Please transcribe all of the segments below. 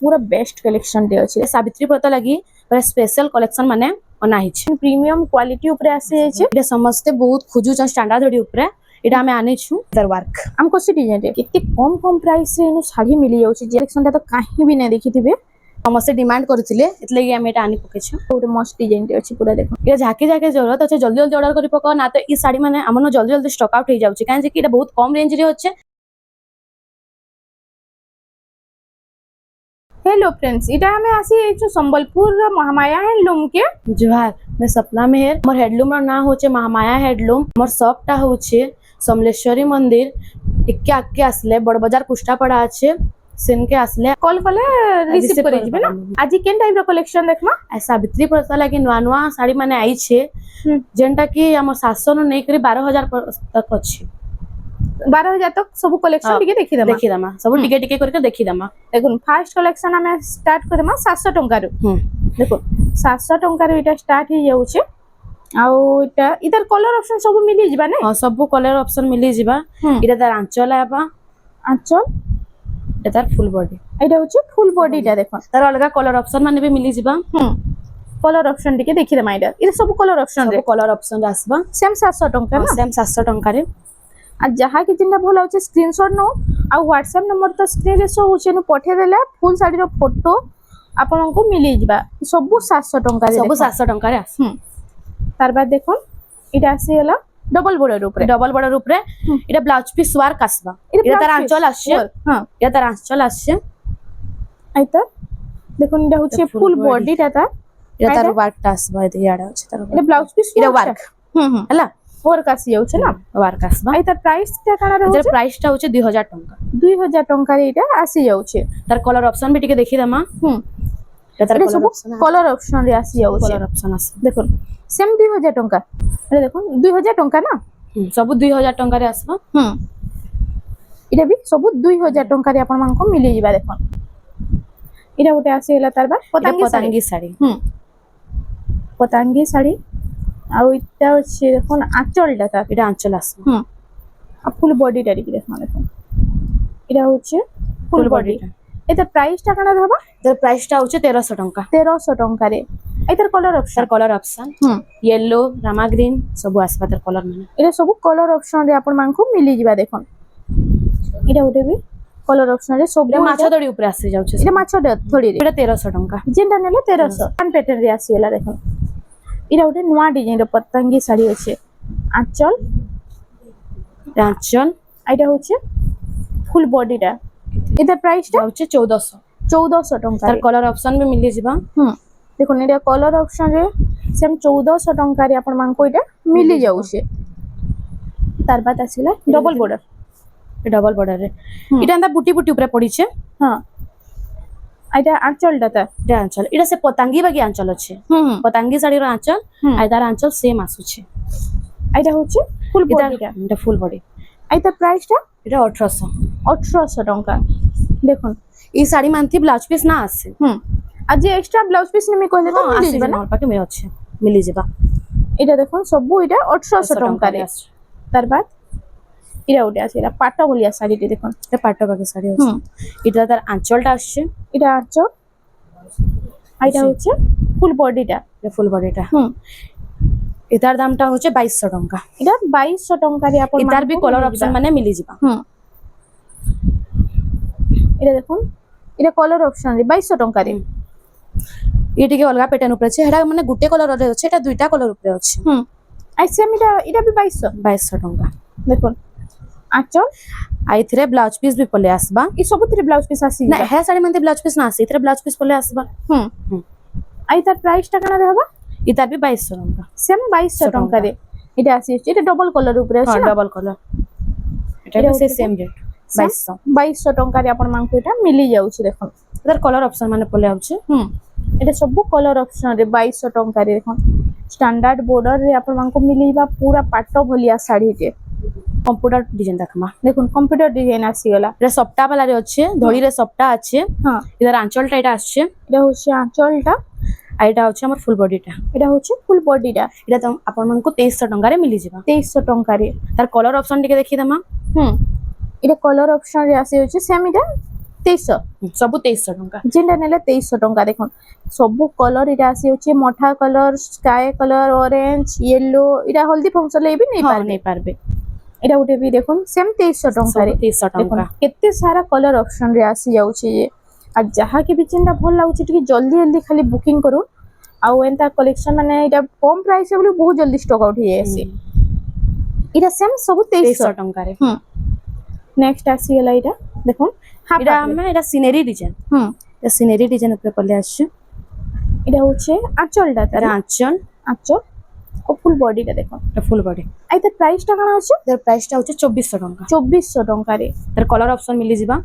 पूरा best collection टे अछि सावित्री व्रत लगी पूरा स्पेशल कलेक्शन माने बना हिछ प्रीमियम क्वालिटी ऊपर आसी छै एटा समस्त बहुत खोजु छ स्टैंडर्ड धड़ी ऊपर एटा हमें आने छु दर वर्क हम कोसी डिजाइन रे कितने कम प्राइस रे नु साड़ी मिली जाउ छै कलेक्शन ता तो काहे भी नै देखिथिबे समस्त डिमांड करथिले एतले कि हम एटा आनी पके छु पूरा मस्त डिजाइन रे अछि पूरा देखो ये झाके झाके जरूरत अछि जल्दी जल्दी ऑर्डर करि पको ना तो ई साड़ी माने हमनो जल्दी जल्दी स्टॉक आउट हो जाउ छै काहे कि एटा बहुत कम रेंज रे होचे। हेलो फ्रेंड्स इटा हमें आसी जो संबलपुर महामाया हैंडलूम के जोहार मैं सपना मेहर मोर हैंडलूम रो ना होचे महामाया हैंडलूम मोर शॉप टा होचे समलेश्वरी मंदिर टिक्के आके आसले बड़ बाजार कुष्टापड़ा আছে सेन के आसले कॉल कले रिसीव करे जिबे ना आज केन टाइप रो कलेक्शन देखमा सावित्री व्रत लागि नवा नवा साड़ी माने आई छे जेंटा कि हमर 700 नो नै करी 12000 तक अछि 12000 तक सब कलेक्शन टिके देखि दमा सब टिके टिके करके देखि दमा देखुन फर्स्ट कलेक्शन हमें स्टार्ट करमा 700 टंका रो देखो 700 टंका रो इटा स्टार्ट ही जाउ छे आउ इटा इधर कलर ऑप्शन सब मिली जिबा नै हां सब कलर ऑप्शन मिली जिबा इटा तार आंचल आबा आंचल इटा तार फुल बॉडी इटा होचे फुल बॉडी टा देखो तार अलगा कलर ऑप्शन माने भी मिली जिबा कलर ऑप्शन टिके देखि दमा इटा सब कलर ऑप्शन आसबा सेम 700 टंका ना सेम 700 टंका रे आ जहा कि जिनना भल होचे स्क्रीनशॉट नो आ व्हाट्सएप नंबर तो स्क्रीन रे शो होचे न पठे देले फुल साड़ी रो फोटो आपन को मिली जिबा सब 700 टंका रे सब 700 टंका रे तार बाद देखो इटा आसी हला डबल बॉर्डर ऊपर इटा ब्लाउज पीस वर्क आसबा इटा तार आंचल आछे हां इटा तार आंचल आछे आइता देखो इटा होचे फुल बॉडी टा इटा तार वर्क टा आसबा इटा याडा होचे तार इटा ब्लाउज पीस इटा वर्क हला वर्क आसी जाउ छे ना वर्क आसबा आइता प्राइस टा काना रहउ छे प्राइस टा होचे 2000 टंका 2000 टंका रे इटा आसी जाउ छे तार कलर ऑप्शन भी टिके देखि दमा तार कलर ऑप्शन रे आसी जाउ छे कलर ऑप्शन आस देखो सेम 2000 टंका अरे देखो 2000 टंका ना सब 2000 टंका रे आसबा इटा भी सब 2000 टंका रे आपन मान को मिली जिबा देखो इटा उटे आसी हला तार बा पतंगी साड़ी पतंगी साड़ी आउ इटा होचे देखो आंचल टा इटा आंचल आस आ फुल बॉडी टा देखो देखो इटा होचे फुल बॉडी एतर प्राइस टा काना रहबा एतर प्राइस टा होचे 1300 टंका रे एतर कलर ऑप्शन येलो रामा ग्रीन सब आसबा तर कलर माने एटा सब कलर ऑप्शन रे आपन मान को मिली जिबा देखो इटा उटे भी कलर ऑप्शन रे सब माछो दड़ी ऊपर आसी जाउ छे इटा माछो दड़ी रे एटा 1300 टंका जेंटा नेले 1300 कान पैटर्न रे आसी होला देखो इरा उटे नवा डिजाइन रो पतंगी साड़ी होचे आंचल आइटा होचे फुल बॉडी टा इधर प्राइस टा होचे 1400 टंका तार कलर ऑप्शन भी मिली जिबा देखो नेडिया कलर ऑप्शन रे सेम 1400 टंका रे आपन मान को इटा मिली जाउ छे तार बाद आसीला डबल बॉर्डर रे इटा अंदा बुटी बुटी ऊपर पड़ी छे हां आइटा आंचल टा आंचल इटा से पतंगी बागी आंचल अछि पतंगी साड़ी रो आंचल आइदार आंचल सेम आसु छे आइटा होचे फुल बॉडी टा इटा फुल बॉडी आइता प्राइस टा इटा 1800 टंका देखो ई साड़ी मानथि ब्लाउज पीस ना आसे आज जे एक्स्ट्रा ब्लाउज पीस ने मी कहले तो मिली जिबा ना पाके में अछि मिली जिबा इटा देखो सब इटा 1800 टंका रे तार बाद इरा उटे आसीला पाटा बोलिया साड़ी टे देखो ए पाटा बागे साड़ी होचे इटा तार आंचल टा आछे इटा आंचल आइटा होचे फुल बॉडी टा इतार दाम टा होचे 2200 टंका इटा 2200 टंका रे आपन इतार भी कलर ऑप्शन माने मिली जिबा इटा देखो इटा कलर ऑप्शन रे 2200 टंका रे ये टिके अलगा पैटर्न ऊपर छे हेडा माने गुटे कलर रे होचे एटा दुईटा कलर ऊपर अछि आई सेम इटा भी 2200 टंका देखो आंचल आइथरे ब्लाउज पीस भी पले आसबा ई सबुतरे ब्लाउज पीस आसी ना हे साड़ी मानते ब्लाउज पीस ना आसी इथरे ब्लाउज पीस पले आसबा आइता प्राइस टा काना रहबा इता भी 2200 टंका सेम 2200 टंका रे इटा आसी इटा डबल कलर ऊपर अछि ना डबल कलर इटा भी सेम रेट 2200 टंका रे आपन मान को इटा मिली जाउ छी देखो इधर कलर ऑप्शन माने पले आउ छी इटा सब कलर ऑप्शन रे 2200 टंका रे देखो स्टैंडर्ड बॉर्डर रे आपन मान को मिलीबा पूरा पाटो भलिया साड़ी के कंप्यूटर डिजाइन देखमा देखो कंप्यूटर डिजाइन आसी गला रे सप्ता वाला रे अच्छे धड़ी रे सप्ता अच्छे हां इधर आंचल टा इटा आछे इटा होचे आंचल टा आइटा होचे हमर फुल बॉडी टा इटा होचे फुल बॉडी टा इटा त आपन मन को 2300 टंका रे मिली जिबा 2300 टंका रे तार कलर ऑप्शन टिके देखि दमा इटा कलर ऑप्शन रे आसी होचे सेम इटा 2300 सब 2300 टंका जेनटा नेले 2300 टंका देखो सब कलर इटा आसी होचे मठा colour sky colour orange yellow इटा हल्दी फंक्शन ले भी नहीं हाँ पार नहीं पारबे इटा उठे भी देखो सेम 2300 टंका रे 2300 टंका केते सारा कलर ऑप्शन रे आसी जाउचे ये आ जहा के भी जेनटा भल लागुचे टिके जल्दी जल्दी खाली बुकिंग करू आउ एंता कलेक्शन माने इटा कम प्राइस है बोली बहुत जल्दी स्टॉक आउट हे आसी इटा सेम सब 2300 टंका रे नेक्स्ट आसी गला इटा देखो हाफ इटा हम इटा सिनेरी डिजाइन इटा सिनेरी डिजाइन ऊपर पले आछे इटा होचे आंचलटा तार आंचल आंचल और फुल बॉडी टा देखो इटा फुल बॉडी आई त प्राइस टा काना होचे तर प्राइस टा होचे 2400 टंका 2400 टंका रे तर कलर ऑप्शन मिली जिबा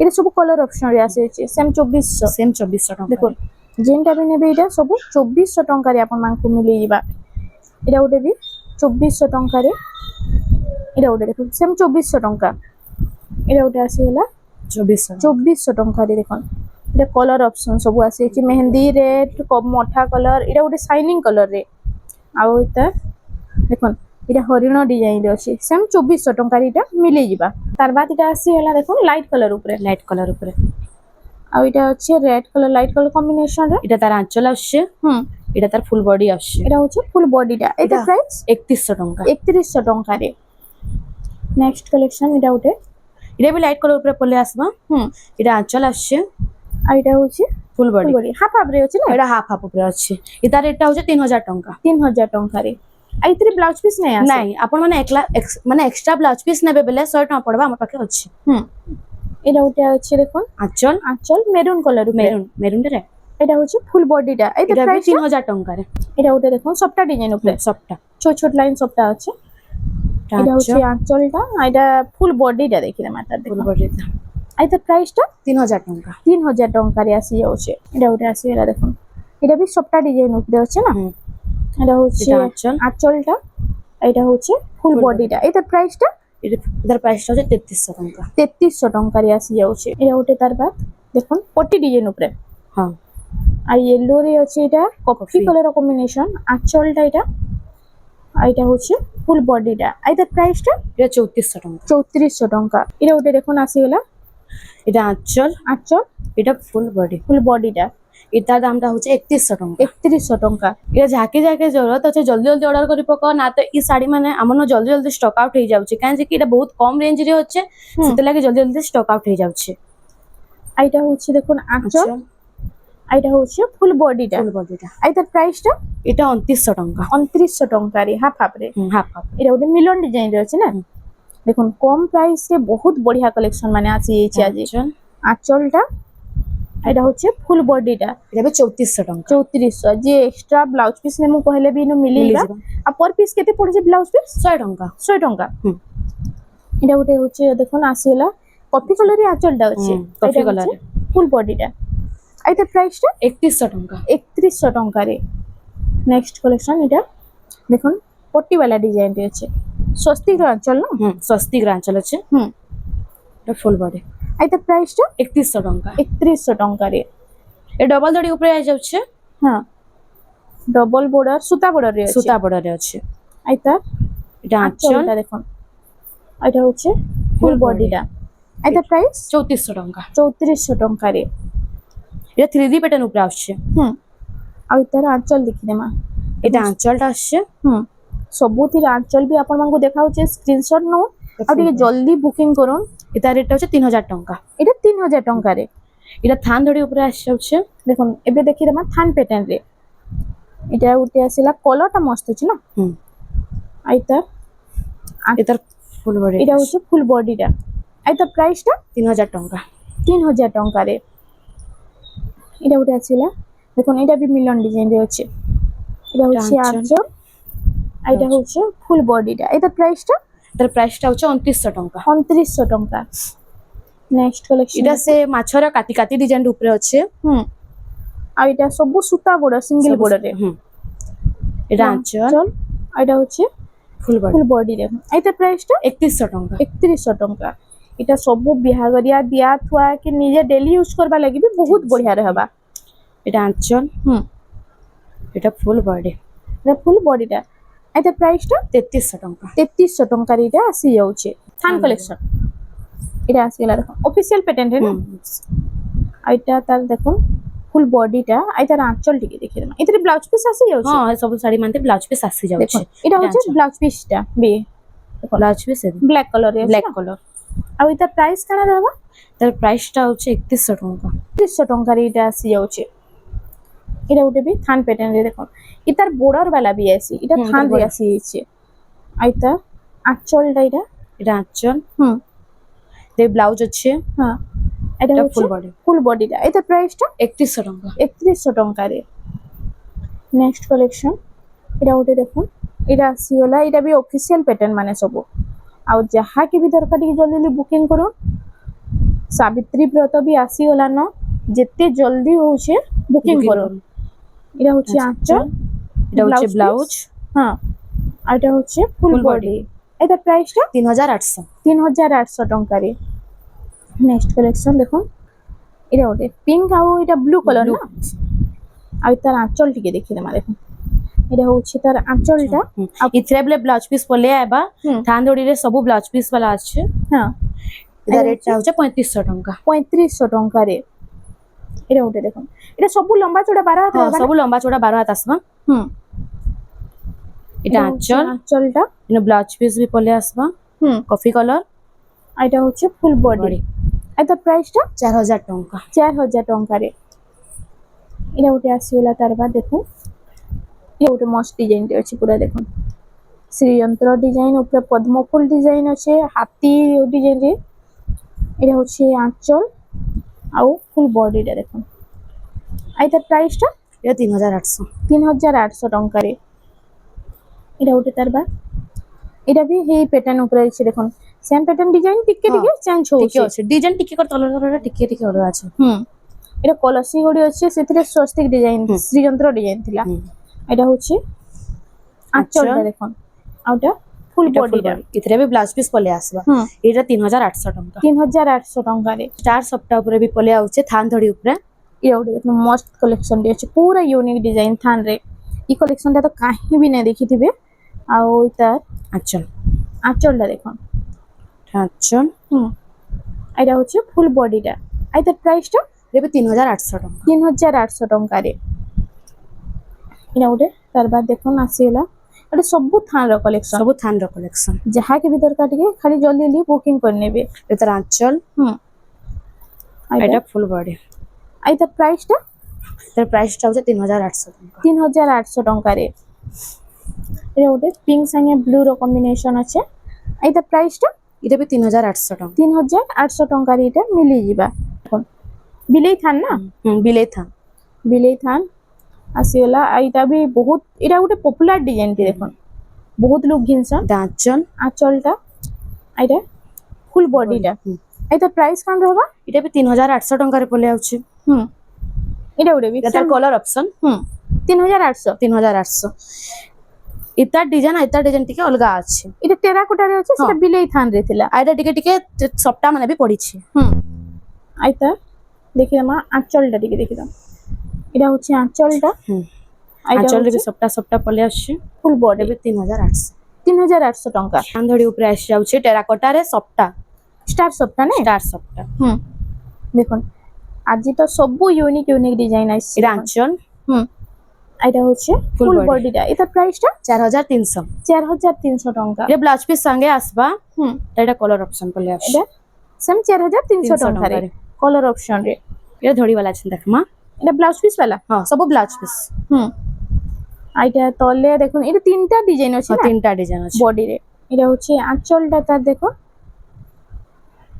इटा सब कलर ऑप्शन रे आसे छे सेम 2400 सेम 2400 टंका देखो जेनटा भी नेबे इटा सब 2400 टंका रे आपन मान को मिली जिबा इटा उठे भी 2400 टंका रे इटा उठे देखो सेम 2400 टंका इटा उठे आसी गला 2400 टंका रे देखो इटा कलर ऑप्शन सब आसे छे मेहंदी रेड मठा कलर इटा उठे शाइनिंग कलर रे आउ इता देखो इटा हरिण डिजाइन रे अछि सेम 2400 टंका रे इटा मिली जिबा तार बाद इटा आसी हला देखो लाइट कलर ऊपर आउ इटा अछि red colour light colour combination रे इटा तार आंचल आछे इटा तार फुल बॉडी आछे इटा होछि फुल बॉडी टा एटा प्राइस 3100 टंका 3100 टंका रे नेक्स्ट कलेक्शन इटा उठे इटा भी लाइट कलर ऊपर पले आसबा इटा आंचल आछे आ इटा होछि फुल बॉडी हाफ हाफ रे अछि ना एटा हाफ हाफ ऊपर अछि इता रेट होचे 3000 टंका 3000 टंका रे आ इतरे ब्लाउज पीस नै आसे नहीं आपण माने एकला माने एक्स्ट्रा ब्लाउज पीस नेबे बेले 100 टका पड़बा हमर पाखे अछि एटा उठे अछि देखो आंचल मेरून कलर मेरून रे एटा होछि फुल बॉडी टा एटा प्राइस 3000 टंका रे एटा उठे देखो सबटा डिजाइन ऊपर सबटा छोट छोट लाइन सबटा अछि एटा होछि आंचल टा एटा फुल बॉडी टा देखिले माता फुल बॉडी आई त प्राइस टा 3000 टंका 3000 टंका रे आसी जाउछे एटा उठे आसी एला देखो एटा भी सबटा डिजाइन ऊपर अछि ना एटा होछि आंचल टा एटा होछि फुल बॉडी टा एटा प्राइस टा इधर प्राइस होचे 3300 टंका 3300 टंका रे आसी जाउछे एटा उठे तार बाद देखो पट्टी डिजाइन ऊपर हां आ येलो रे अछि एटा कॉफी कलर कॉम्बिनेशन आंचल टा एटा होछि फुल बॉडी टा एटा प्राइस टा 3400 टंका 3400 टंका एटा उठे देखो आसी गेला এটা আঁচল এটা ফুল বডি টা এটা দামটা হচ্ছে 3100 टंका 3100 टंका এটা যাকে যাকে জরুরত আছে জলদি জলদি অর্ডার করি পক না তো এই শাড়ি মানে আমনো জলদি জলদি স্টক আউট হয়ে যাচ্ছে কারণ যে কি এটা বহুত কম রেঞ্জ রে হচ্ছে সেতে লাগে জলদি জলদি স্টক আউট হয়ে যাচ্ছে এইটা হচ্ছে দেখুন আঁচল এইটা হচ্ছে ফুল বডিটা এইটার প্রাইসটা এটা 2900 टंका 2900 टंका রে হাফ হাফ রে হাফ এটা ওটা মিলন ডিজাইন রে আছে না দেখুন কম প্রাইস রে বহুত বড়িয়া কালেকশন মানে আছে এইছি আজি আঁচলটা এটা হচ্ছে ফুল বডিটা এটা 3400 टंका 3400 যে এক্সট্রা ব্লাউজ পিস নে মু কইলে বি নো মিলিবা আর पर পিস কেতে পড়ছে ব্লাউজ পিস 100 टंका এটা ওটা হচ্ছে দেখুন আসিলা কফি কালার রে আঁচলটা আছে কফি কালার ফুল বডিটা এইটা প্রাইসটা 3100 टंका 3100 टंका রে নেক্সট কালেকশন এটা দেখুন পট্টি वाला ডিজাইন রে আছে স্বস্তিক আঁচল না স্বস্তিক আঁচল আছে এটা ফুল বডি এইটা প্রাইসটা 3100 टंका 3100 टंका रे ए डबल दड़ी ऊपर आ जाउछे हां डबल बॉर्डर सुता बॉर्डर रे আছে এইটা এটা আঁচলটা দেখুন এটা হচ্ছে ফুল বডিটা এইটা প্রাইস 3400 टंका 3400 टंका रे এটা 3D প্যাটার্ন উপরে আসছে আর এটার আঁচল দেখি দেমা এটা আঁচলটা আসছে সবুতির আঁচল भी आपन मानको দেখাউছে স্ক্রিনশট নো আর টিকে জলদি বুকিং করুন এটা রেটটা হচ্ছে 3000 टंका এটা 3000 टंका রে এটা থান ধড়ি উপরে আসছে হচ্ছে দেখুন এবে দেখি দেমা থান প্যাটার্ন রে এটা উঠে আসিলা কলরটা মস্ত আছে না আইতা এটার ফুল বডি এটা হচ্ছে ফুল বডিটা আইতা প্রাইসটা 3000 टंका 3000 टंका রে এটা উঠে আসিলা দেখুন এটা भी মিলন ডিজাইন রে আছে এটা হচ্ছে আঁচল এটা হচ্ছে ফুল বডিটা এটা প্রাইসটা এটার প্রাইসটা হচ্ছে 2900 टंका 2900 टंका নেক্সট কালেকশন এটা সে মাছরা কাটি কাটি ডিজাইন উপরে আছে আর এটা সব সুতা বড় সিঙ্গেল বর্ডার রে এটা আঁচল এটা হচ্ছে ফুল বডি রে এটা প্রাইসটা 3100 टंका 3100 टंका এটা সব বিহাগরিয়া দিয়া থুয়া কি নিজে ডেলি ইউজ করবা লাগি भी बहुत बढ़िया रहबा এটা আঁচল এটা ফুল বডিটা এটা প্রাইসটা 3300 टंका 3300 टंका রে এটা আসি যাচ্ছে থান কালেকশন এটা আসিগলা দেখুন অফিসিয়াল প্যাটার্ন রে না আইটা তার দেখুন ফুল বডিটা আই তার আঁচল টিকে দেখি দেমা এতে ব্লাউজ পিস আসি যাଉଛି ହଁ ସବୁ ଶାଢୀ ମାନେ ବ୍ଲାଉଜ ପିସ୍ ଆସି দেখুন ଯାଉଛି এটা হচ্ছে ব্লাউজ পিসটা বে ବ୍ଲାଉଜ ପିସ୍ ব্ল্যাক কালার রে ବ୍ଲାକ୍ କଲର ଆଉ ଏଟା ପ୍ରାଇସ୍ କାଣା ରହିବ ତାର ପ୍ରାଇସ୍ ଟା ହଉଛି 3100 ଟଙ୍କା 300 ଟଙ୍କାରେ ଏଇଟା ଆସି ଯାଉଛି এটা ଗୋଟେ ବି থান প্যাটার্ন রে দেখুন এটার বর্ডার वाला ବି আসি এটা হুম, থান এটার রে border। আসি যাচ্ছে আইতা আঁচলটা এটা এটা আঁচল হুম তে ব্লাউজ ଅଛି হ্যাঁ এটা এটা হচ্ছে ফুল বডি ফুল বডিটা এটা প্রাইসটা 3100 ଟଙ୍କା 3100 ଟଙ୍କାରେ ନେକ୍ସଟ କଲେକ୍ସନ এটা ଗୋଟେ ଦେଖୁন এটা ଆସିଗଲା এটা ବି ଅଫିସିଆଲ ପ୍ୟାଟର୍ନ ମାନେ ସବୁ ଆଉ ଯାହାକି ବି ଦରକାର ଟିକେ ଜଲ୍ଦି ଜଲ୍ଦି ବୁକିଂ କରୁନ୍ ସାବିତ୍ରୀ ବ୍ରତ ବି ଆସିଗଲା ନ ଯେତେ ଜଲ୍ଦି ହଉଛି ବୁକିଂ କରୁନ୍ এটা হচ্ছে আঁচল এটা হচ্ছে ব্লাউজ ব্লাউজ হ্যাঁ আর এটা হচ্ছে ফুল Full বডি body। এটা প্রাইসটা 3800 3800 ଟଙ୍କାରେ ନେକ୍ସଟ କଲେକ୍ସନ ଦେଖୁন এটা ଗୋଟେ পিঙ্ক ଆଉ এটা ব্লু কলর Blue। না ଆଉ ତାର ଆଞ୍ଚଳ ଟିକେ ଦେଖିଦେମା ଦେଖୁন এটা হচ্ছে তার আঁচলটা इथरे बेले ब्लाउज पीस पले आबा হুম थान दोड़ी रे सब ब्लाउज पीस वाला আছে হ্যাঁ এটা রেট টা হচ্ছে 3500 ଟଙ୍କା 3500 ଟଙ୍କାରେ এটা ଗୋଟେ দেখুন এটা ସବୁ লম্বা চড়া 12 হাত ହଁ হবে ସବୁ ଲମ୍ବା ଚଉଡା 12 ହାତ আসবা হুম এটা আঁচল আঁচলটা এনে ব্লাউজ পিস भी পলে আসবা হুম কফি কলর আর এটা হচ্ছে ফুল বডি বডি আর তার প্রাইসটা 4000 ଟଙ୍କା 4000 ଟଙ୍କାରେ এটা ଗୋଟେ ଆସିଗଲା ତାର ବା দেখুন এটা ଗୋଟେ ମସ୍ତ ଡିଜାଇନଟେ ଅଛି ପୁରା ଦେଖୁন ଶ୍ରୀଯନ୍ତ୍ର ডিজাইন উপরে পদ্ম ফুল ডিজাইন আছে হাতি ডিজাইন রে এটা হচ্ছে আঁচল ଆଉ ফুল বডিটা দেখুন আর তার প্রাইসটা এটা 3800 3800 ଟଙ୍କାରେ এটা ଗୋଟେ ତାର ବା এটা ବି ହେଇ ପ୍ୟାଟର୍ନ ଉପରେ ଅଛି ଦେଖୁন ସେମ୍ ପ୍ୟାଟର୍ନ ଡିଜାଇନ ଟିକେ ହଁ, ଟିକେ ଚେଞ୍ଜ ଟିକେ ହଉଛି ଅଛି ডিজাইন ଟିକେ କର ତଲର ତଲର ଟିକେ ଟିକେ ଅଲଗା ଅଛି হুম এটা কলসি গুড়ি আছে ସେଥିରେ ସ୍ୱସ୍ତିକ ডিজাইন শ্রীযন্ত্র ডিজাইন ଥିଲା এটা হচ্ছে আঁচলটা দেখুন আউটা ফুল এটা ফুল বডিটা বডি ইথরে भी ব্লাউজ পিস পলে আসবা হুম এটা 3800 ଟଙ୍କା 3800 ଟଙ୍କାରେ চার সপ্তাহ উপরে भी পলে আউছে থান ধড়ি উপরে এটা ଗୋଟେ দেখুন মস্ত কলেকশন টি আছে পুরা यूनिक ডিজাইন থান রে এই কলেকশনটা তো কাহি भी नहीं ଦେଖିଥିବେ ଆଉ তার আঁচল আঁচলটা দেখুন আঁচল হুম এটা হচ্ছে ফুল বডিটা আর তার প্রাইসটা এটা 3800 ଟଙ୍କା 3800 ଟଙ୍କାରେ এটা ଗୋଟେ তার বাদ দেখুন ଆସିଗଲା এটা ସବୁ থানର କଲେକ୍ସନ ସବୁ থান ର କଲେକ୍ସନ ଯାହାକି ବି ଦରକାର ଟିକେ ଖାଲି ଜଲ୍ଦି ଜଲ୍ଦି ବୁକିଂ କରିନେବେ এটার আঁচল হুম এটা ফুল বডি আর তার প্রাইসটা এটার প্রাইসটা হচ্ছে 3800 ଟଙ୍କା 3800 ଟଙ୍କାରେ এটা ଗୋଟେ পিঙ্ক সাথে ব্লু ର কম্বিনেশন আছে আর তার প্রাইসটা এটা भी 3800 ଟଙ୍କା 3800 ଟଙ୍କାରେ এটা মিলি ଯିବା বিলেই থান না বিলেই থান বিলেই থান ଆସିଗଲା আর এটা ବି ବହୁତ এটা ଗୋଟେ পপুলার ডিজাইন টি দেখুন বহুত লোক ঘিনছন এটা আঁচল আঁচলটা আর এটা ফুল বডিটা আর তার প্রাইস কান रहबा এটা भी 3800 ଟଙ୍କାରେ পলে আউছে হুম এটা ଗୋଟେ ବି এটার কলর অপশন হুম 3800 3800 ইতার ডিজাইন ইতার ডিজাইন টিকে অলগা আছে এটা টেরাকোটারে আছে সেটা বিলেই থান রে ଥିଲା আর এটা টিকে টিকে সপ্তাহ মানে भी পড়িছে হুম আইতা দেখি আমা আঁচলটা টিকে দেখি দাও এটা হচ্ছে আঁচলটা আঁচল রে সপ্তাহ সপ্তাহ পলে আসছে ফুল বডি এটা भी 3800 3800 ଟଙ୍କା চান্দড়ি উপরে আসছে যাচ্ছে টেরাকোটারে সপ্তাহ স্টার সবটা না স্টার সপ্তাহ হুম দেখুন আজি তো সবু ইউনিক ইউনিক ডিজাইন আসছে এটা আঁচল হুম এটা হচ্ছে Full ফুল body। বডিটা এটা প্রাইসটা 4300 4300 ଟଙ୍କା এটা ব্লাউজ পিস সঙ্গে আসবা হুম এটা কলর অপশন পলে আসছে এটা সেম 4300 ଟଙ୍କାରେ কলর অপশন রে এটা ধড়ি वाला আছে দেখমা এটা ব্লাউজ পিস वाला হ্যাঁ সব ব্লাউজ পিস হুম আইটা তলে দেখুন এটা তিনটা ডিজাইন আছে না তিনটা ডিজাইন আছে বডি রে এটা হচ্ছে আঁচলটা তার দেখো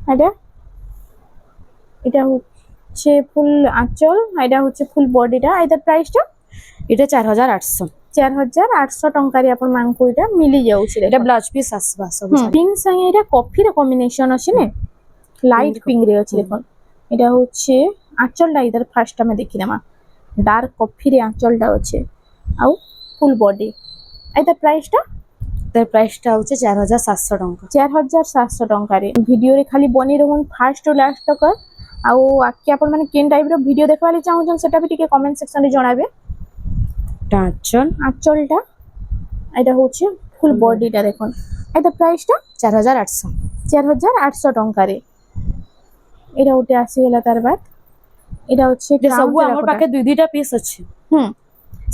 এটা এটা হচ্ছে ফুল আঁচল এটা হচ্ছে ফুল বডিটা এটার প্রাইসটা এটা 4800 4800 ଟଙ୍କାରେ ଆପଣ ମାନଙ୍କୁ এটা মিলি যাଉଛି এটা ব্লাউজ পিস আসবা সব পিঙ্ক সাথে এটা কফির কম্বিনেশন আছে না লাইট পিঙ্ক রে আছে দেখুন এটা হচ্ছে আঁচলটা ইধার ফার্স্ট আমি দেখি না ডার্ক কফিরে আঁচলটা আছে আউ ফুল বডি এটার প্রাইসটা তার প্রাইসটা হচ্ছে 4700 ଟଙ୍କା 4700 ଟଙ୍କାରେ ଭିଡିଓରେ ଖାଲି ବନି ରହୁନ୍ ଫାର୍ଷ୍ଟ ଟୁ ଲାଷ୍ଟ ତକ ଆଉ ଆକି ଆପଣ ମାନେ କେନ୍ ଟାଇପର ଭିଡିଓ ଦେଖବା ଲାଗି ଚାହୁଁଛନ୍ ସେଟା ବି ଟିକେ କମେଣ୍ଟ ସେକ୍ସନରେ ଜଣାବେ এটা আঁচল আঁচলটা এটা হচ্ছে ফুল বডিটা দেখুন এটা প্রাইসটা 4800 4800 ଟଙ୍କାରେ এটা গোটে আসিগলা তার বাদ এটা হচ্ছে যে crown ସବୁ আমার terracotta। পাখে দুই দুইটা পিস ଅଛି। হুম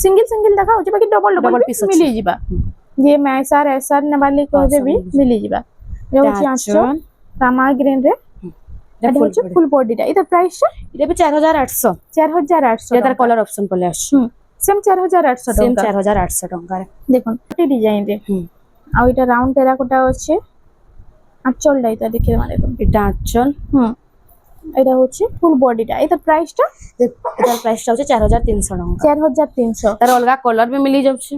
সিঙ্গেল সিঙ্গেল দেখা হচ্ছে বাকি double double Double piece piece ଅଛି। মিলি ଯିବା যে ম্যাসার এসার নেবালি কইবে বি ସବୁ মিলি ଯିବା এটা হচ্ছে আঁচল রামা গ্রিন রে এটা হচ্ছে ফুল বডিটা এটা প্রাইসটা এটা ବି 4800। 4800 এটা তার টাকা কলর অপশন পলে আসছে। সেম 4800 সেম টাকা 4800 ଟଙ୍କାରେ। দেখুন এই ডিজাইন রে হুম। আর এটা রাউন্ড টেরাকোটা আছে আঁচলটা এটা দেখে মানে দেখুন এটা আঁচল। এটা হচ্ছে ফুল বডিটা এটা প্রাইসটা এটার প্রাইসটা হচ্ছে 4300 ଟଙ୍କା। 4300 তার অলগা কলর ବି মিলি যাଉଛି।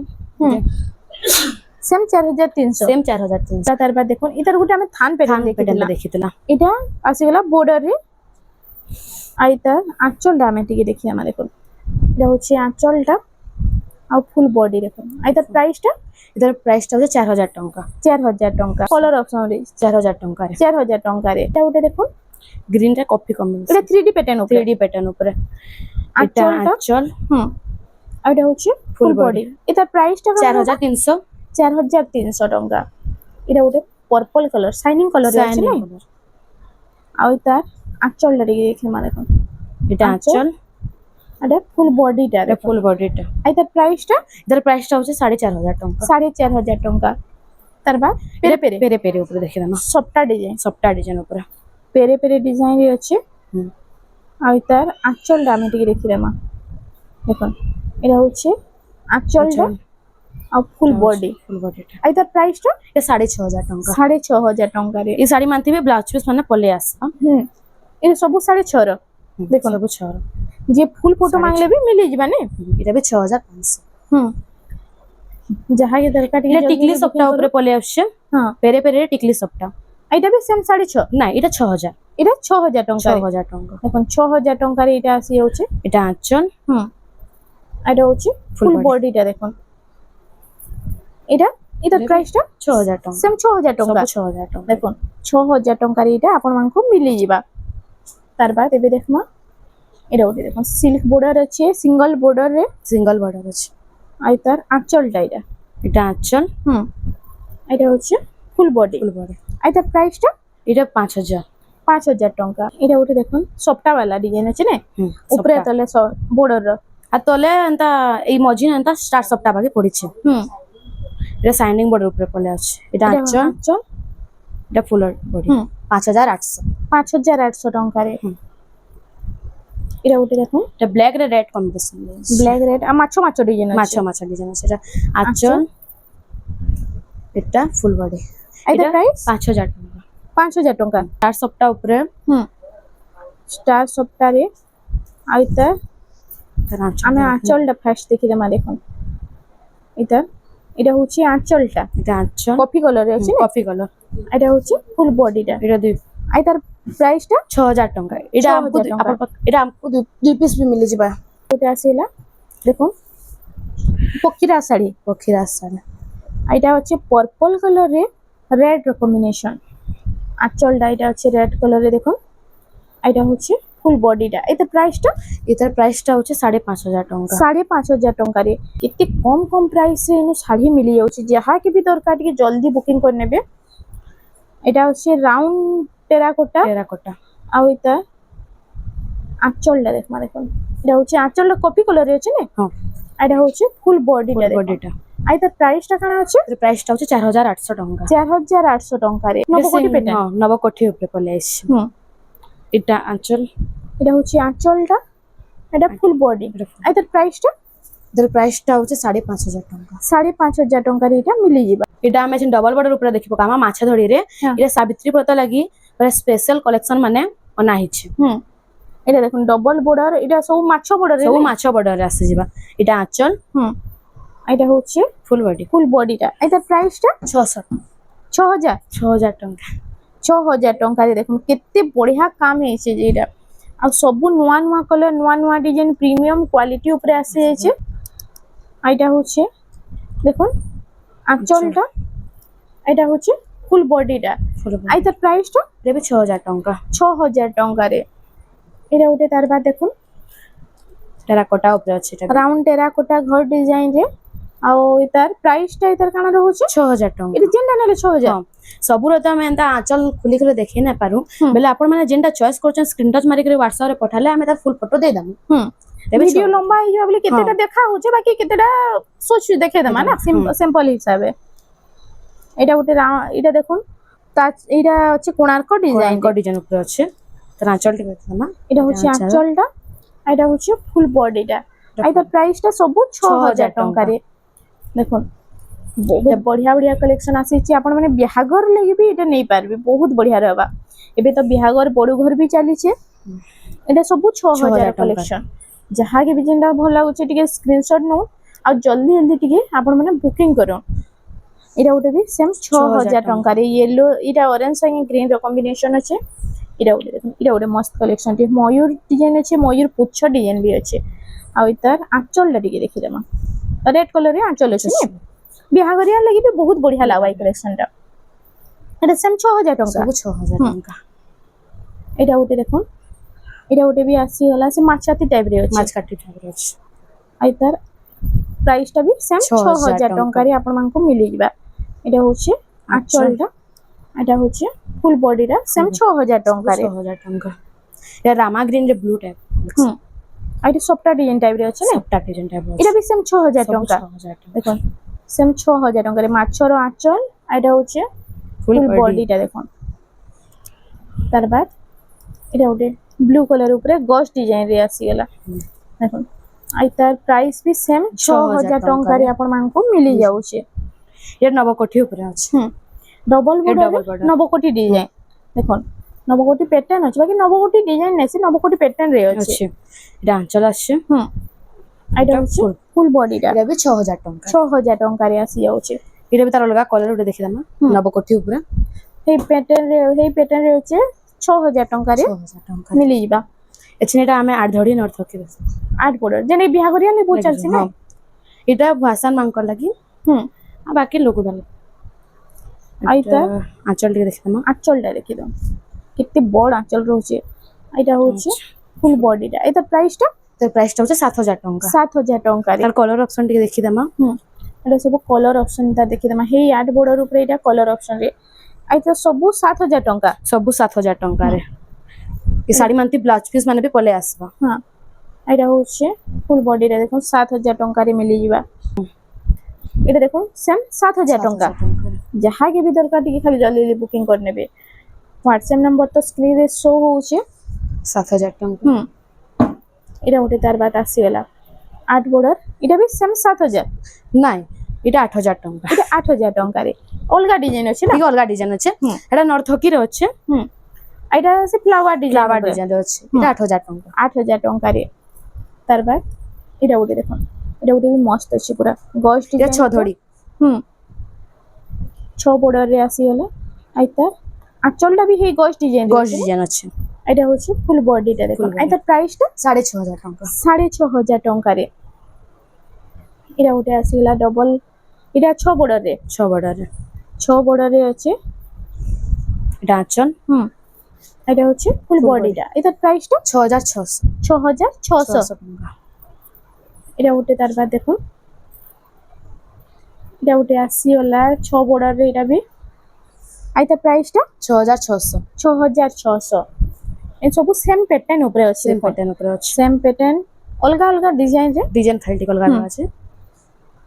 Same 4300 same 4300। তারপর দেখুন এটার গোটে আমি থান থান প্যাটার্ন প্যাটার্নটা দেখিলা ଦେଖିଥିଲା। এটা আসিগলা বর্ডর রে আর এটা আঁচলটা আমি টিকে দেখি আমার দেখুন এটা হচ্ছে আঁচলটা আর ফুল বডি দেখুন আর এটার প্রাইসটা এটার প্রাইসটা হচ্ছে 4000 ଟଙ୍କା। 4000 টাকা কলর অপশন রে 4000 ଟଙ୍କାରେ। 4000 টাকারে এটা ওটা দেখুন গ্রিনটা কফি কম্বিনেশন। এটা 3D প্যাটার্ন উপরে 3D প্যাটার্ন উপরে। এটা আঁচলটা আঁচল। আর এটা হচ্ছে ফুল Full বডি এটার প্রাইসটা 4300। 4300 টাকা এটা ওটা পার্পল কালার শাইনিং কালার আছে না আর তার আঁচলটা দেখে মানে দেখুন এটা আঁচল। এটা ফুল বডিটা এটা ফুল বডিটা। আর এটার প্রাইসটা এটার প্রাইসটা হচ্ছে 4500 ଟଙ୍କା। 4500 টাকা তারপর পেরে পেরে পেরে পেরে উপরে দেখে দাও। সবটা ডিজাইন সবটা ডিজাইন উপরে। পেরে পেরে ডিজাইন আছে হুম। আর তার আঁচলটা আমি টিকে দেখি রে মা দেখুন এটা হচ্ছে আঁচলটা আর ফুল বডি ফুল বডিটা। আর তার প্রাইসটা এটা 6500 ଟଙ୍କା। 6500 টাকারে এই শাড়ি মানଥିବେ ব্লাউজ পিস মানে পলে আসবা। এটা ସବୁ 650 দেখুন ସବୁ 6 যে ফুল ফটো মাংলে বি মিলি ଯିବା নে এটা ବି 6500। যাহা কি দরকার এটা টিকলি সবটা উপরে পলে আসছে। হ্যাঁ পেরে পেরে টিকলি সবটা। এটা বি সেম 650 না এটা 6000। এটা 6000 টাকা 6000 ଟଙ୍କା। দেখুন 6000 টাকারে এটা আসি যাচ্ছে এটা আঁচল। এটা হচ্ছে ফুল Full body। বডিটা দেখুন এটা এটা প্রাইসটা 6000 ଟଙ୍କା। সেম 6000 ସବୁ টাকা 6000 ଟଙ୍କା। দেখুন 6000 টাকারে এটা আপন মানকু মিলিଯିବା তার বাদ এবে দেখমা এটা ওটি দেখুন সিল্ক বর্ডার আছে সিঙ্গল বর্ডার রে সিঙ্গল বর্ডার আছে। আর তার আঁচলটা এটা এটা আঁচল। এটা হচ্ছে ফুল বডি ফুল বডি। আর তার প্রাইসটা এটা 5000। 5000 টাকা এটা ওটি দেখুন সবটা वाला ডিজাইন আছে না উপরে সবটা। তলে বর্ডার আর তলে এন্তা এই মঝি এন্তা স্টার সবটা বাকি পড়িছে। এটা সাইনিং বর্ডার উপরে পলে আছে। এটা আঁচল। আঁচল এটা ফুল বডি। 5800। 5800 টাকারে এটা ওটি দেখুন এটা ব্ল্যাক রে রেড কম্বিনেশন। ব্ল্যাক রেড আর মাছো মাছো ডিজাইন আছে মাছ মাছ ডিজাইন আছে। এটা আঁচল। এটা ফুল বডি। এটা প্রাইস 5000 টাকা। 5000 টাকা স্টার সবটা উপরে। স্টার সফটারে আইতা তার আঁচল। আমি আঁচলটা ফার্স্ট দেখি দেমা দেখুন এটা এটা হচ্ছে আঁচলটা এটা আঁচল। কফি কালারে আছে না কফি কালার। এটা হচ্ছে ফুল বডিটা এটা দুই আর তার প্রাইসটা 6000 ଟଙ୍କା। এটা 6000 আমকু ଟଙ୍କା। এটা আমকু দুই পিস भी মিলি ଯିବା। ওটা আসিলা দেখুন পক্ষীরা শাড়ি পক্ষীরা শাড়ি। আর এটা হচ্ছে পার্পল কালারে রেড কম্বিনেশন আঁচলটা এটা হচ্ছে রেড কালারে দেখুন আর এটা হচ্ছে ফুল বডিটা এটা প্রাইসটা এটার প্রাইসটা হচ্ছে 5500 ଟଙ୍କା। 5500 টাকারে এতে কম কম প্রাইস রে এনু শাড়ি মিলি যাচ্ছে যাহা কি ভি দরকার টিকে জলদি বুকিং করে নেবে এটা হচ্ছে রাউন্ড টেরাকোটা টেরাকোটা। আর এটা আঁচলটা দেখমা দেখুন এটা হচ্ছে আঁচলটা কপি কালারে আছে না হ্যাঁ। আর এটা হচ্ছে ফুল বডিটা ফুল বডিটা। আর তার প্রাইসটা কেন আছে এর প্রাইসটা হচ্ছে 4800 ଟଙ୍କା। 4800 টাকারে নবকোটি পেটা হ্যাঁ নবকোঠি উপরে পলে আসছে। এটা আঁচল। এটা হচ্ছে আঁচলটা এটা ফুল বডি আর তার প্রাইসটা এর প্রাইসটা হচ্ছে 5500 ଟଙ୍କା। 5500 টাকারে এটা মিলি ଯିବା এটা আমি এখন ডবল বর্ডার উপরে দেখি পকা মাছ ধরি রে। হ্যাঁ। এটা সাবিত্রী ব্রত লাগি পুরা স্পেশাল কালেকশন মানে অনা হিছে। এটা দেখুন ডবল বর্ডার এটা সব মাছ বর্ডার সব মাছ বর্ডার আসে ଯିବା। এটা আঁচল। এটা হচ্ছে ফুল বডি। ফুল বডিটা আর তার প্রাইসটা 600। 6000 ଟଙ୍କା। 6000 টাকারে দেখুন কেতে বঢ়িয়া কাম ହେଇছে যে এটা আর সবু নয়া নয়া কলর নয়া নয়া ডিজাইন প্রিমিয়াম কোয়ালিটি উপরে আসে যাচ্ছে আর এটা হচ্ছে দেখুন আঁচলটা এটা হচ্ছে ফুল বডিটা ফুল বডি। আর তার প্রাইসটা এটা 6000 ଟଙ୍କା। 6000 টাকারে এটা উঠে তারপর দেখুন টেরাকোটা উপরে আছে এটা। রাউন্ড টেরাকোটা ঘর ডিজাইন রে ଆଉ ତାର ପ୍ରାଇସଟା ତାର କାଣା ରହୁଛି 6000 ଟଙ୍କା ଏଠି ଯେନ୍ଟା ନେଲେ 6000 ହଁ ସବୁର ତ ଆମେ ଏନ୍ତା ଆଞ୍ଚଲ ଖୋଲିକରି ଦେଖେଇ ନା ପାରୁ ହୁଁ। ବେଲେ ଆପଣ ମାନେ ଯେନ୍ଟା ଚଏସ୍ କରୁଛନ୍ ସ୍କ୍ରିନ୍ ଟଚ୍ ମାରିକରି WhatsApp ରେ ପଠାଲେ ଆମେ ତାର ଫୁଲ୍ ଫଟୋ ଦେଇ ଦମୁ ହୁଁ ଏବେ ভিডিও লম্বা হয়ে বলে কেতেটা দেখা হচ্ছে বাকি কেতেটা সোচ দেখে দেমা না সিম্পল হিসাবে এটা গোটে এটা দেখুন তা এটা হচ্ছে কোণার্ক ডিজাইন ডিজাইন উপরে আছে তার আঁচল টিকে দেখলাম এটা হচ্ছে আঁচলটা এটা হচ্ছে ফুল বডিটা এটা প্রাইসটা সবু 6000 টঙ্কারে দেখুন বহুত বঢ়িয়া বঢ়িয়া কলেকশন আসিছি আপন মানে বিহাঘর লাগি বি এটা নেই পারবে বহুত বঢ়িয়া রহবা এবে তো বিহাঘর বড় ঘর বি চালিছে এটা সবু 6000 কলেকশন ଯାହାକେ ବି ଯେନ୍ଟା ଭଲ ଲାଗୁଛି ଟିକେ ସ୍କ୍ରିନସଟ୍ ନଉ ଆଉ ଜଲ୍ଦି ଜଲ୍ଦି ଟିକେ ଆପଣ ମାନେ ବୁକିଂ କର ଏଇଟା ଗୋଟେ ବି ସେମ୍ 6000 ଟଙ୍କାରେ ୟେଲୋ ଏଇଟା ଅରେଞ୍ଜ ସାଙ୍ଗେ ଗ୍ରୀନ ର କମ୍ବିନେସନ ଅଛି ଏଇଟା ଗୋଟେ ଦେଖୁন ଏଇଟା ଗୋଟେ ମସ୍ତ କଲେକ୍ସନ ଟି ମୟୂର ଡିଜାଇନ ଅଛି ମୟୂର ପୁଚ୍ଛ ଡିଜାଇନ ବି ଅଛି ଆଉ ତାର ଆଞ୍ଚଲଟା ଟିକେ ଦେଖିଦେମା ରେଡ୍ କଲର ରେ ଆଞ୍ଚଲ ଅଛି ବିହାଘରିଆ ଲାଗି ବି ବହୁତ ବଢିଆ ଲାଗବା ଏଇ କଲେକ୍ସନଟା এটা সেম 6000 ଟଙ୍କା ସବୁ 6000 ଟଙ୍କା ଏଇଟା ଗୋଟେ ଦେଖୁন এটা ଗୋଟେ ବି ଆସିଗଲା ସେ ମାଛାତି ଟାଇପ ରେ ଅଛି ମାଛ କାଟି ଠାକୁର ଅଛି ଆଉ ତାର ପ୍ରାଇସଟା ବି ସେମ୍ 6000 6000 ଟଙ୍କାରେ ଆପଣମାନଙ୍କୁ ମିଳିଯିବା ଏଇଟା ହଉଛି ଆଞ୍ଚଲଟା ଏଇଟା ହଉଛି ଫୁଲ ବଡିଟା ସେମ୍ 6000 ଟଙ୍କାରେ 6000 ଟଙ୍କା এটা রামা গ্রিন রে ব্লু টাইপ ହୁଁ ଆଉ ଏଇଟା ସପ୍ଟା ଡିଜାଇନ ଟାଇପ ରେ ଅଛି ନା সবটা ডিজাইন টাইপ ଏଇଟା ବି ସେମ୍ 6000 ଟଙ୍କା 6000 ଟଙ୍କା দেখুন সেম 6000 ଟଙ୍କାରେ ମାଛର ଆଞ୍ଚଲ ଏଇଟା ହଉଛି ফুল ফুল বডি বডিটা দেখুন তার বাদ এটা ଗୋଟେ ব্লু কলর উপরে গস ডিজাইন রে আসিগলা দেখুন আই তার প্রাইস বি সেম 6000 ଟଙ୍କାରେ ଆପଣମାନଙ୍କୁ ମିଳି ଯାଉଛି এটা নবকোঠি উপরে আছে ডবল double বর্ডর border। নবকোটি ডিজাইন দেখুন নবকোটি প্যাটার্ন আছে বাকি নবকোটি ডিজাইন নেছে নবকোটি প্যাটার্ন রে আছে আছে এটা আঁচল আসছে এটা হচ্ছে ফুল বডিটা এটা বি 6000 ଟଙ୍କା 6000 ଟଙ୍କାରେ আসি যাଉଛି এটা বি তার অলগা কলর উঠে দেখিলাম নবকোঠি উপরে এই প্যাটার্ন রে হচ্ছে 6000 ଟଙ୍କାରେ 6000 ଟଙ୍କା ମିଳିଯିବା এছনে এটা আমি আট ধরি নর্থ কি আট বর্ডর যেনে বিহাঘরিয়া নে বহুত চালছি না এটা ভাসান মাঙ্কর লাগি আর বাকি লোক ভালো আইতা আঁচল টিকে দেখিলাম আঁচলটা দেখি দাও কেতে বড় আঁচল রয়েছে এটা হচ্ছে ফুল বডিটা এটা প্রাইসটা তো প্রাইসটা হচ্ছে 7000 ଟଙ୍କା 7000 ଟଙ୍କାରେ তার কলর অপশন টিকে দেখিদেমা এটা সব কলর অপশন টা দেখিদেমা হেই আট বর্ডর উপরে এটা কলর অপশন রে আইতা সবু 7000 ଟଙ୍କା ସବୁ 7000 ଟଙ୍କାରେ এই শাড়ি মানতি ব্লাউজ পিস মানে বি পলে আসবা হ্যাঁ এটা হচ্ছে ফুল বডিটা দেখুন 7000 ଟଙ୍କାରେ মিলিଯିବା এটা দেখুন সেম 7000 ଟଙ୍କା ଯାହାକେ ବି ଦରକାର ଟିକେ ଖାଲି ଜଲ୍ଦି ଜଲ୍ଦି ବୁକିଂ କରିନେବେ হোয়াটসঅ্যাপ নম্বর তো স্ক্রিনে শো হচ্ছে 7000 ଟଙ୍କା এটা ଗୋଟେ তার বাদ আসিগলা আট বর্ডর এটা ବି সেম 7000 নাই এটা 8000 ଟଙ୍କା এটা 8000 ଟଙ୍କାରେ ଅଲଗା ডিজাইন ଅଛି না ঠিক অলগা ডিজাইন আছে এটা নর্থ হকির আছে এটা আছে ফ্লাওয়ার ডিজাইন ফ্লাওয়ার ডিজাইন আছে এটা 8000 ଟଙ୍କା 8000 ଟଙ୍କାରେ তার বাদ এটা ଗୋଟେ দেখুন এটা ଗୋଟେ ବି মস্ত ଅଛି পুরা গস এটা ডিজাইন 6 ধড়ি 6 বর্ডর রে আসিগলা আইতা আঁচলটা ବି হেই গস ডিজাইন গস ডিজাইন আছে এটা হচ্ছে ফুল বডিটা দেখুন আইতা প্রাইসটা 6500 ଟଙ୍କା 6500 ଟଙ୍କାରେ এটা ଗୋଟେ ଆସିଗଲା ଡବଲ এটা 6 বর্ডর রে 6 বর্ডারে 6 বর্ডর রে আছে এটা আঁচল এটা হচ্ছে ফুল বডিটা এটা প্রাইসটা 6600 6600 ଟଙ୍କା এটা ଗୋଟେ তার বাদ দেখুন এটা ଗୋଟେ ଆସିଗଲା 6 বর্ডর রে এটা ବି আইতা প্রাইসটা 6600 6600 ଏ ସବୁ ସେମ୍ ପ୍ୟାଟର୍ନ ଉପରେ ଅଛି সেম প্যাটার্ন উপরে আছে ସେମ୍ ପ୍ୟାଟର୍ନ ଅଲଗା ଅଲଗା ଡିଜାଇନ ରେ ডিজাইন খালি টিকে অলগা আছে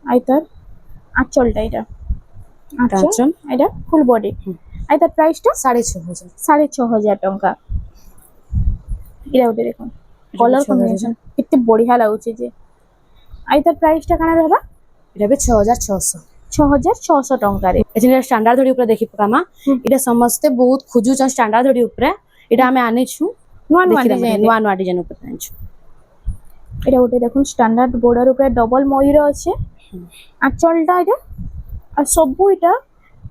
আইতার আঁচলটা এটা আঁচল আঁচল। এটা ফুল বডি আইতার প্রাইসটা 6500 6500 ଟଙ୍କା এটা ଗୋଟେ দেখুন কলর ବି কম্বিনেশন কেতে বঢ়িয়া লাগুছে যে আইতার প্রাইসটা কানা रहबा এটা বি 6600 6600 ଟଙ୍କାରେ এখানে স্ট্যান্ডার্ড ধড়ি উপরে দেখি পকামা এটা সমস্তে বহুত খুজুছন স্ট্যান্ডার্ড ধড়ি উপরে এটা আমি আনিছু ନୂଆ ନୂଆ ଦେଖିଦେମା, ডিজাইন ନୂଆ ନୂଆ ডিজাইন উপরে আনিছু এটা ଗୋଟେ দেখুন স্ট্যান্ডার্ড বর্ডর উপরে ডবল ময়ূর আছে আঁচলটা এটা আর সবু এটা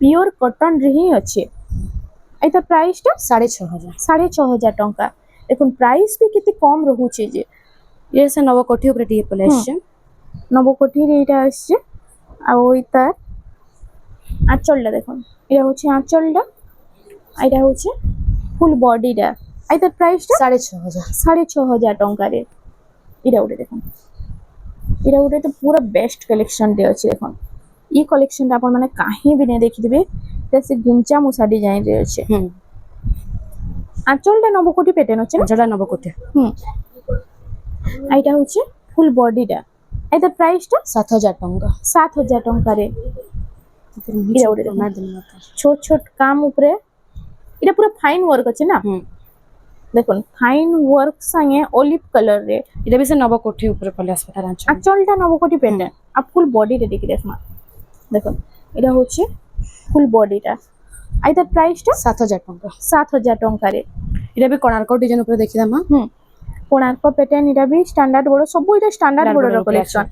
পিওর কটন রে হি আছে এটা প্রাইসটা 6500 6500 ଟଙ୍କା দেখুন প্রাইস भी কেতে কম রহুছে যে ये से नवकोठी উপরে টিকে পলে আসছে নবকোঠির এইটা আসছে আর ওই তার আঁচলটা দেখুন এটা হচ্ছে আঁচলটা এটা হচ্ছে ফুল বডিটা এটার প্রাইসটা 6500 6500 ଟଙ୍କାରେ এটা ଗୋଟେ দেখুন এটা গোটে তো পুরা বেस्ट कलेक्शन टे अछि देखन ई कलेक्शन अपन माने काहे भी नहीं देखि दिबे से गुंचा मुसा डिजाइन रे अछि आंचलटा नबकोटी पैटर्न अछि ना जला नबकोटे आइटा होछि फुल बॉडीटा एटा प्राइसटा 7000 टंका 7000 टंका रे इरा उडे मार दिन छोट छोट काम ऊपरे এটা পুরো ফাইন ওয়ার্ক আছে না দেখুন ফাইন ওয়ার্ক সঙ্গে অলিভ কালার রে এটা বেশি নবকোঠি উপরে পলে আসবে তার আঁচল আঁচলটা নবকোটি প্যাটার্ন আর ফুল বডিটা দেখি দেখমা দেখুন এটা হচ্ছে ফুল বডিটা আইদার প্রাইসটা 7000 টঙ্কা 7000 টঙ্কা রে এটা বি কোণার্ক ডিজাইন উপরে দেখি দামা কোণার্ক প্যাটার্ন এটা বি স্ট্যান্ডার্ড বড় সব এটা স্ট্যান্ডার্ড বড়র কালেকশন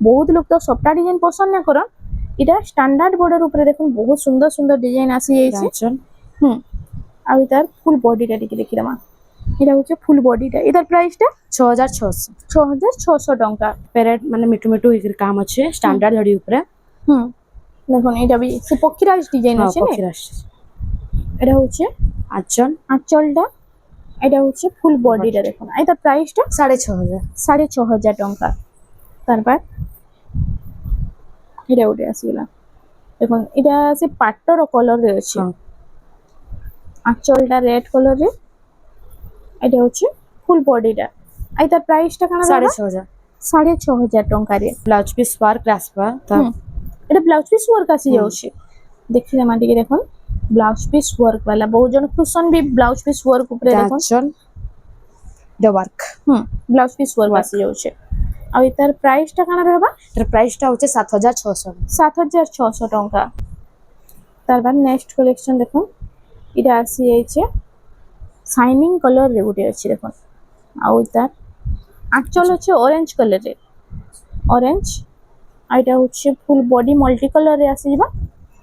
বহুত লোক তো সবটা ডিজাইন পছন্দ না করন এটা স্ট্যান্ডার্ড বর্ডর উপরে দেখুন বহুত সুন্দর সুন্দর ডিজাইন আসি যাইছে আঁচল আর এটার ফুল বডিটা দেখি দেখি দামা এটা হচ্ছে ফুল বডিটা এটার প্রাইসটা 6600 টঙ্কা প্যারেট মানে মিটু মিটু এর কাম আছে স্ট্যান্ডার্ড ধড়ি উপরে দেখুন এটা বি সে পক্ষীরাজ ডিজাইন আছে না এটা হচ্ছে আঁচল আঁচলটা এটা হচ্ছে ফুল বডিটা দেখুন এটার প্রাইসটা 6500 টঙ্কা তারপর এটা উঠে আসিলা দেখুন এটা আছে পাট্টর কলর রে আছে আঁচলটা রেড কলর রে এটা হচ্ছে ফুল বডিটা এটার প্রাইসটা কেন 6500 টঙ্কা রে ব্লাউজ পিস ওয়ার্ক রাসবা তা এটা ব্লাউজ পিস ওয়ার্ক আসি যাচ্ছে দেখি না মাটিকে দেখুন ব্লাউজ পিস ওয়ার্ক वाला বহুত জন খুশন বি ব্লাউজ পিস ওয়ার্ক উপরে দেখুন আঁচল দে ওয়ার্ক ব্লাউজ পিস ওয়ার্ক আসি যাচ্ছে আর এটার প্রাইসটা কেন রহবা এর প্রাইসটা হচ্ছে 7600 টঙ্কা তারপর নেক্সট কালেকশন দেখুন এটা আসি যাচ্ছে শাইনিং কলর রে গুটে আছে দেখুন আর এটার আঁচল হচ্ছে অরেঞ্জ কলর রে অরেঞ্জ আর এটা হচ্ছে ফুল বডি মাল্টি কলর রে আসি যাবা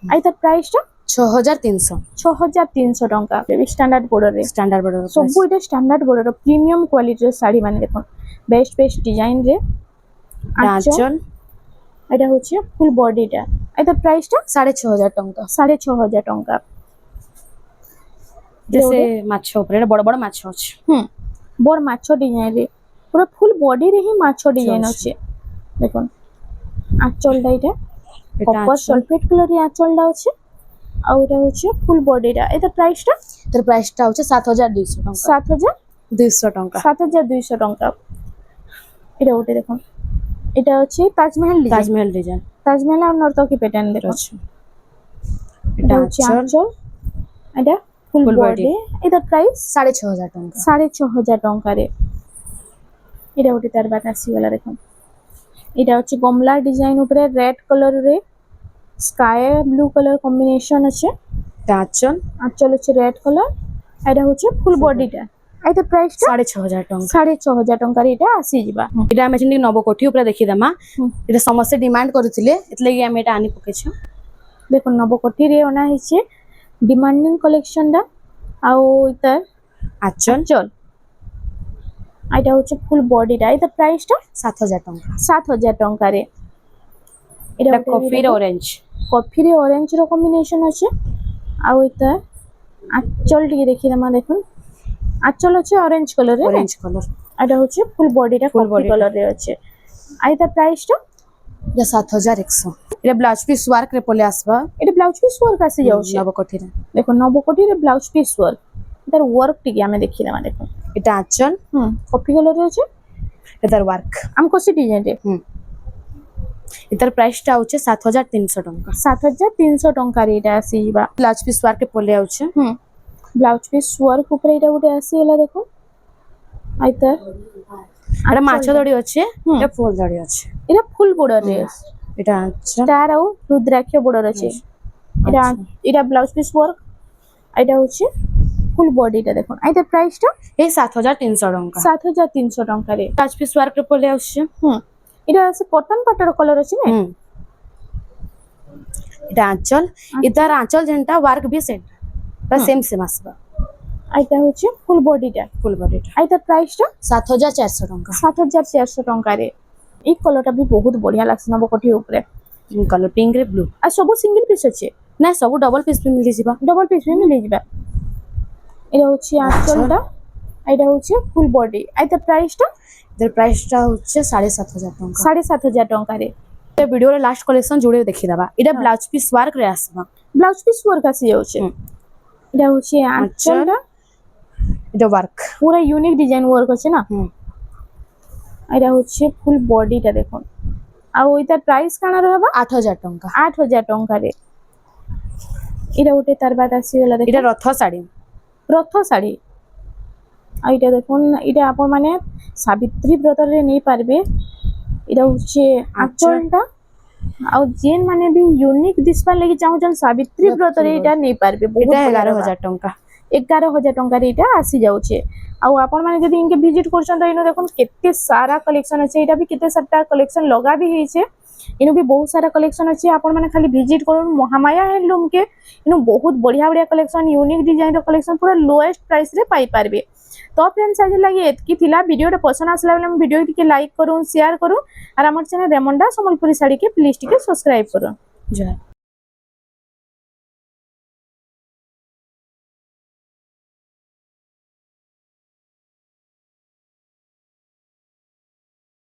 আর এটার প্রাইসটা 6300 টঙ্কা বেবি স্ট্যান্ডার্ড বর্ডর রে স্ট্যান্ডার্ড বর্ডর সব এটা স্ট্যান্ডার্ড বর্ডর প্রিমিয়াম কোয়ালিটির শাড়ি মানে দেখুন বেস্ট বেস্ট ডিজাইন রে আঁচল এটা হচ্ছে ফুল বডিটা এটার প্রাইসটা 6500 টঙ্কা 6500 টঙ্কা जैसे মাছ উপরে এটা বড় বড় মাছ আছে বড় মাছ ডিজাইন রে পুরো ফুল বডি রে হি মাছ ডিজাইন আছে দেখুন আঁচলটা এটা কপার সালফেট কালার এর আঁচলটা আছে আর এটা হচ্ছে ফুল বডিটা এটা প্রাইসটা এর প্রাইসটা হচ্ছে 7200 টাকা 7200 টাকা 7200 টাকা এটা ওটা দেখুন এটা হচ্ছে তাজমহল ডিজাইন তাজমহল আর নর্তকী প্যাটার্ন দেখুন এটা হচ্ছে আঁচল এটা ফুল বডি এটা প্রাইস 6500 টাকা 6500 টাকা রে এটা ওটা তার বাদ আসি গলা দেখুন এটা হচ্ছে কমলা ডিজাইন উপরে রেড কালার রে স্কাই ব্লু কালার কম্বিনেশন আছে আঁচল আঁচল হচ্ছে রেড কালার এটা হচ্ছে ফুল বডিটা এটা প্রাইসটা 6500 টাকা 6500 টাকা রে এটা আসি ଯିବା এটা আমি চিনি নবকোঠি উপরে দেখি দামা এটা সমস্ত ডিমান্ড করুଥିଲେ এতলাগি আমি এটা আনি পকেছ দেখুন নবকোঠি রে অনা হইছে ডিমান্ডিং কালেকশনটা আও এটা আঁচল এটা হচ্ছে ফুল বডিটা এটা প্রাইসটা 7000 টাকা 7000 টাকা রে এটা কফি অরেঞ্জ কফি অরেঞ্জ র কম্বিনেশন আছে আর এটা আঁচল টিকে দেখি দামা দেখুন আঁচল হচ্ছে অরেঞ্জ কালার এটা হচ্ছে ফুল বডিটা কফি কালার রে আছে আর এটা প্রাইসটা এটা 7100 এটা ব্লাউজ পিস ওয়ার্ক রে পলে আসবা এটা ব্লাউজ পিস ওয়ার্ক আসি যাচ্ছে নবকোঠি রে দেখুন নবকোঠি রে ব্লাউজ পিস ওয়ার্ক এটার ওয়ার্ক টিকে আমি দেখি দামা দেখুন এটা আঁচল কফি কালার রে আছে এটার ওয়ার্ক আমকো সি ডিজাইন রে এটার প্রাইসটা হচ্ছে 7300 টাকা 7300 টাকা রে এটা আসি ଯିବା ব্লাউজ পিস ওয়ার্ক পলে আছে ব্লাউজ পিস ওয়ার্ক উপরে এটা উঠে আসি এলা দেখুন আইতা এটা মাছ দড়ি আছে এটা ফুল দড়ি আছে এটা ফুল বর্ডর রে এটা আঁচল স্টার আর রুদ্রাক্ষ বর্ডর আছে এটা ব্লাউজ পিস ওয়ার্ক এটা হচ্ছে ফুল বডিটা দেখুন এটার প্রাইসটা এই 7300 টাকা 7300 টাকা রে ব্লাউজ পিস ওয়ার্ক রে পলে আছে এটা আছে কটন পাটর কলর আছে না এটা আঁচল ইদার আঁচল যেটা ওয়ার্ক বি সেট বা সেম আসবা এটা হচ্ছে ফুল বডিটা এটার প্রাইসটা 7400 টাকা 7400 টাকা রে এই কলরটা বি বহুত বঢ়িয়া লাগছে নবকোঠি উপরে কলর পিঙ্ক রে ব্লু আর সব সিঙ্গেল পিস আছে না সব ডাবল পিস বি মিলিଯିবা ডাবল পিস বি মিলিଯିবা এটা হচ্ছে আঁচলটা এটা হচ্ছে ফুল বডি আইতা প্রাইসটা এটার প্রাইসটা হচ্ছে 7,500 ଟଙ୍କା। 7,500 ଟଙ୍କାରେ ଏ ଭିଡିଓରେ ଲାଷ୍ଟ କଲେକ୍ସନ ଯୋଡେ ଦେଖିଦବା। ଏଟା ବ୍ଲାଉଜ ପିସ୍ ୱାର୍କ ରେ ଆସିବା। ব্লাউজ পিস ওয়ার্ক আসি যাচ্ছে এটা হচ্ছে আঁচলটা এটা ওয়ার্ক। পুরা ইউনিক ডিজাইন ওয়ার্ক আছে না এটা হচ্ছে ফুল বডিটা দেখুন আর ওইটার প্রাইস কাଣା রহবা 8,000 ଟଙ୍କା। 8,000 ଟଙ୍କାରେ এটা ওটে তার বাদ আসিগলা দেখুন এটা রଥ ଶାଢୀ। রথ শাড়ি আর এটা দেখুন এটা আপন মানে সাবিত্রী ব্রতরে নেই পারবে এটা হচ্ছে আঁচলটা আর যেন মানে বি ইউনিক দিশবার লাগি চাহুছন সাবিত্রী ব্রতরে এটা নেই পারবে এটা 11,000 ଟଙ୍କା। 11,000 ଟଙ୍କାରେ ଏଇଟା ଆସି ଯାଉଛି ଆଉ ଆପଣମାନେ ଯଦି ଇନକେ ଭିଜିଟ୍ କରୁଛନ୍ତି ତ ଇନୁ ଦେଖୁନ୍ କେତେ ସାରା କଲେକ୍ସନ ଅଛି ଏଇଟା ବି କେତେ ସାରା କଲେକ୍ସନ ଲଗା ବି ହେଇছে ଇନୁ ବି ବହୁତ ସାରା କଲେକ୍ସନ ଅଛି ଆପଣମାନେ ଖାଲି ଭିଜିଟ୍ କରନ୍ ମହାମାୟା ହ୍ୟାଣ୍ଡଲୁମ୍ କେ ଇନୁ ବହୁତ ବଢିଆ ବଢିଆ କଲେକ୍ସନ ୟୁନିକ୍ ଡିଜାଇନ ର କଲେକ୍ସନ ପୁରା ଲୋଏଷ୍ଟ ପ୍ରାଇସ୍ ରେ ପାଇ ପାରବେ तो फ्रेंड्स आज लगे एतकी थिला वीडियो पसंद आसला बेले वीडियो टिके लाइक करूँ शेयर करूँ और आम चैनल रेमंडा संबलपुरी साड़ी के प्लीज टिके सब्सक्राइब करूँ। जय।